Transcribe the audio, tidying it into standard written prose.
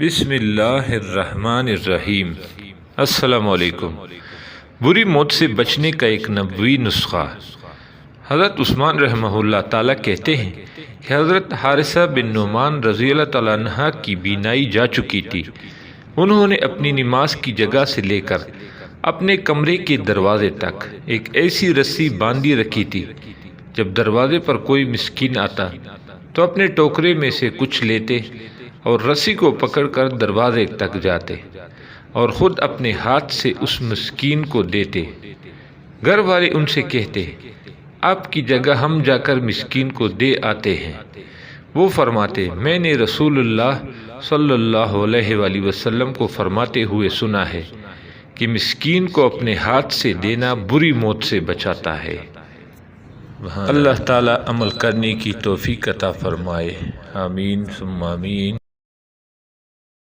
بسم اللہ الرحمن الرحیم۔ السلام علیکم۔ بری موت سے بچنے کا ایک نبوی نسخہ۔ حضرت عثمان رحمہ اللہ تعالیٰ کہتے ہیں کہ حضرت حارثہ بن نعمان رضی اللہ تعالیٰ عنہ کی بینائی جا چکی تھی۔ انہوں نے اپنی نماز کی جگہ سے لے کر اپنے کمرے کے دروازے تک ایک ایسی رسی باندھی رکھی تھی، جب دروازے پر کوئی مسکین آتا تو اپنے ٹوکرے میں سے کچھ لیتے اور رسی کو پکڑ کر دروازے تک جاتے اور خود اپنے ہاتھ سے اس مسکین کو دیتے۔ گھر والے ان سے کہتے، آپ کی جگہ ہم جا کر مسکین کو دے آتے ہیں۔ وہ فرماتے، میں نے رسول اللہ صلی اللہ علیہ وآلہ وسلم کو فرماتے ہوئے سنا ہے کہ مسکین کو اپنے ہاتھ سے دینا بری موت سے بچاتا ہے۔ اللہ تعالیٰ عمل کرنے کی توفیق عطا فرمائے، آمین ثم آمین۔